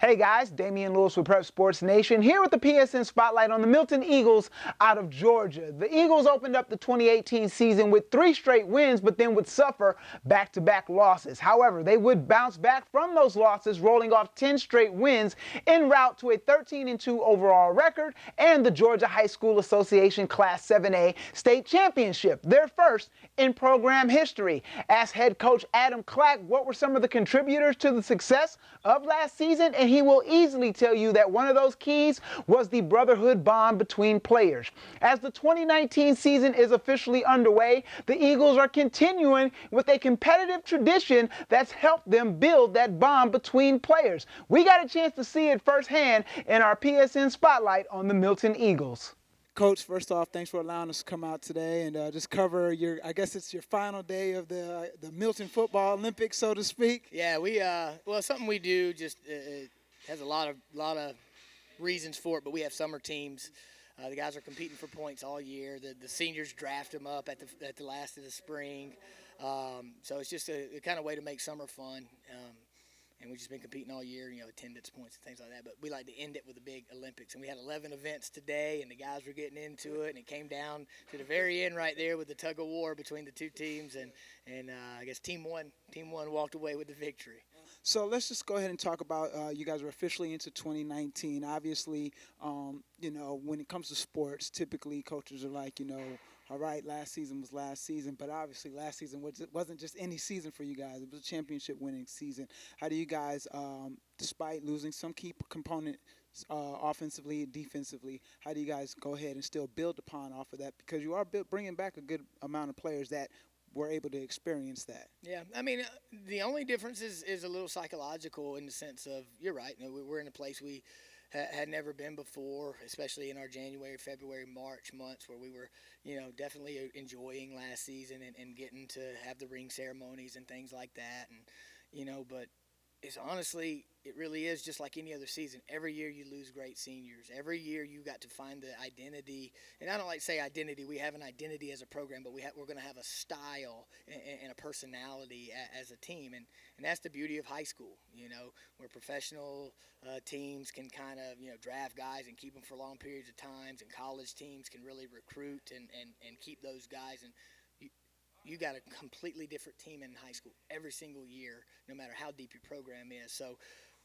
Hey guys, Damian Lewis with Prep Sports Nation here with the PSN Spotlight on the Milton Eagles out of Georgia. The Eagles opened up the 2018 season with 3 straight wins, but then would suffer back-to-back losses. However, they would bounce back from those losses, rolling off 10 straight wins en route to a 13-2 overall record and the Georgia High School Association Class 7A state championship, their first in program history. Asked head coach Adam Clack what were some of the contributors to the success of last season, and he will easily tell you that one of those keys was the brotherhood bond between players. As the 2019 season is officially underway, the Eagles are continuing with a competitive tradition that's helped them build that bond between players. We got a chance to see it firsthand in our PSN Spotlight on the Milton Eagles. Coach, first off, thanks for allowing us to come out today and just cover your, I guess it's your final day of the Milton Football Olympics, so to speak. Yeah, well, something we do just has a lot of reasons for it, but we have summer teams. The guys are competing for points all year. The seniors draft them up at the last of the spring. So it's just a kind of way to make summer fun. And we've just been competing all year, attendance points and things like that. But we like to end it with a big Olympics. And we had 11 events today, and the guys were getting into it. And it came down to the very end right there with the tug of war between the two teams. And I guess Team One walked away with the victory. So let's just go ahead and talk about you guys are officially into 2019. Obviously, when it comes to sports, typically coaches are like, all right, last season was last season, but obviously last season wasn't just any season for you guys. It was a championship-winning season. How do you guys, despite losing some key components offensively and defensively, how do you guys go ahead and still build upon off of that? Because you are bringing back a good amount of players that were able to experience that. Yeah, I mean, the only difference is a little psychological in the sense of, you're right, we're in a place we had never been before, especially in our January, February, March months where we were, definitely enjoying last season and getting to have the ring ceremonies and things like that. And, but it's honestly, it really is just like any other season. Every year you lose great seniors. Every year you got to find the identity. And I don't like to say identity. We have an identity as a program, but we're going to have a style and a personality as a team. And that's the beauty of high school, where professional teams can kind of, draft guys and keep them for long periods of times. And college teams can really recruit and keep those guys. And you got a completely different team in high school every single year, no matter how deep your program is. So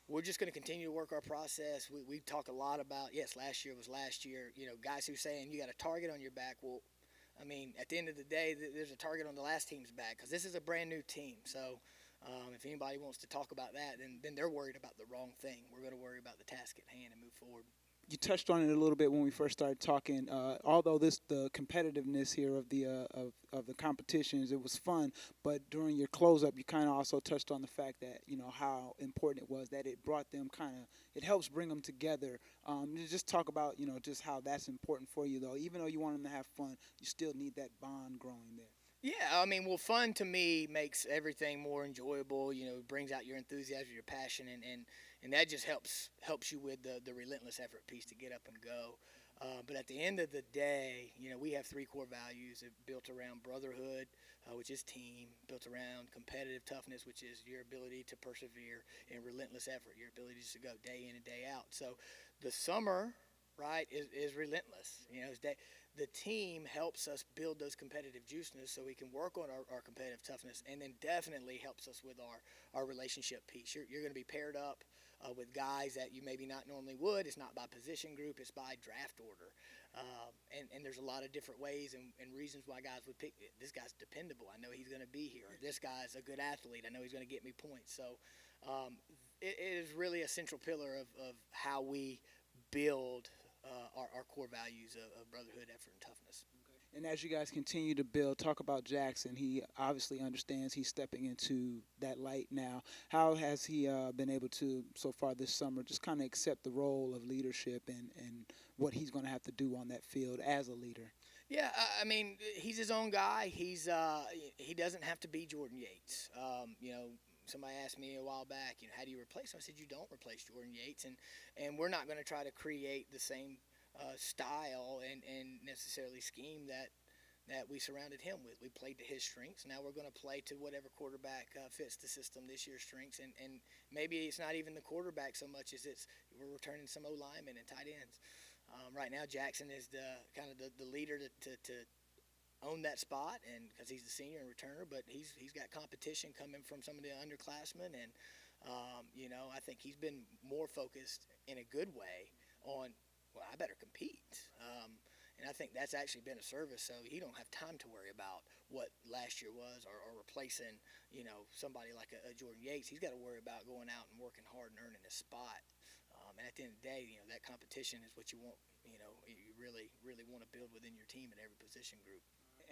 we're just going to continue to work our process. We talk a lot about, yes, last year was last year. Guys who are saying you got a target on your back. Well, I mean, at the end of the day, there's a target on the last team's back because this is a brand new team. So if anybody wants to talk about that, then they're worried about the wrong thing. We're going to worry about the task at hand and move forward. You touched on it a little bit when we first started talking. Although the competitiveness here of the competitions, it was fun. But during your close-up, you kind of also touched on the fact that how important it was that it brought them it helps bring them together. Just talk about just how that's important for you though. Even though you want them to have fun, you still need that bond growing there. Yeah, I mean, well, fun to me makes everything more enjoyable. It brings out your enthusiasm, your passion, and that just helps you with the relentless effort piece to get up and go. But at the end of the day, we have 3 core values built around brotherhood, which is team, built around competitive toughness, which is your ability to persevere, and relentless effort, your ability just to go day in and day out. So the summer, right, is relentless. The team helps us build those competitive juiceness so we can work on our competitive toughness, and then definitely helps us with our relationship piece. You're going to be paired up with guys that you maybe not normally would. It's not by position group, it's by draft order. And there's a lot of different ways and reasons why guys would pick this guy's dependable. I know he's going to be here. Or this guy's a good athlete. I know he's going to get me points. So it is really a central pillar of how we build our core values of brotherhood, effort, and toughness. And as you guys continue to build, talk about Jackson. He obviously understands he's stepping into that light now. How has he been able to, so far this summer, just kind of accept the role of leadership and what he's going to have to do on that field as a leader? Yeah, I mean, he's his own guy. He doesn't have to be Jordan Yates. Somebody asked me a while back, how do you replace him? I said, you don't replace Jordan Yates, and we're not going to try to create the same style and necessarily scheme that we surrounded him with. We played to his strengths. Now we're going to play to whatever quarterback fits the system this year's strengths. And maybe it's not even the quarterback so much as we're returning some O-linemen and tight ends. Right now, Jackson is the leader to own that spot, and because he's the senior and returner, but he's got competition coming from some of the underclassmen, and I think he's been more focused in a good way on, well, I better compete. And I think that's actually been a service, so he don't have time to worry about what last year was or replacing, somebody like a Jordan Yates. He's got to worry about going out and working hard and earning his spot. And at the end of the day, that competition is what you want, you really, really want to build within your team in every position group.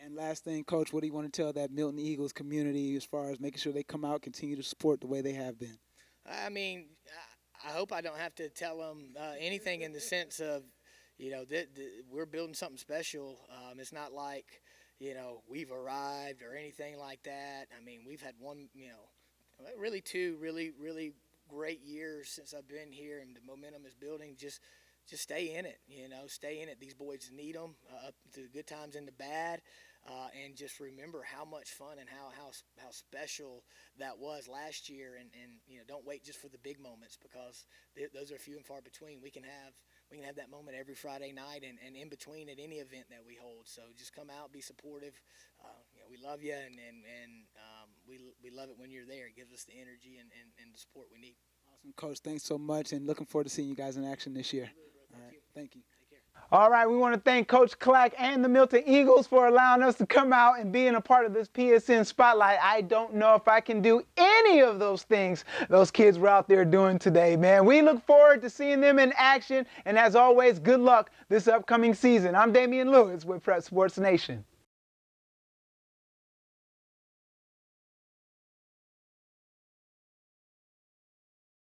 And last thing, Coach, what do you want to tell that Milton Eagles community as far as making sure they come out, continue to support the way they have been? I mean, I hope I don't have to tell them anything in the sense of, we're building something special. It's not like, we've arrived or anything like that. I mean, we've had really two really, really great years since I've been here, and the momentum is building. Just stay in it, stay in it. These boys need them through the good times and the bad. And just remember how much fun and how special that was last year, and don't wait just for the big moments, because those are few and far between. We can have that moment every Friday night and in between at any event that we hold. So just come out, be supportive. We love you, and we love it when you're there. It gives us the energy and the support we need. Awesome, Coach. Thanks so much, and looking forward to seeing you guys in action this year. All right, thank you. All right, we want to thank Coach Clack and the Milton Eagles for allowing us to come out and being a part of this PSN Spotlight. I don't know if I can do any of those things those kids were out there doing today, man. We look forward to seeing them in action, and as always, good luck this upcoming season. I'm Damian Lewis with Prep Sports Nation.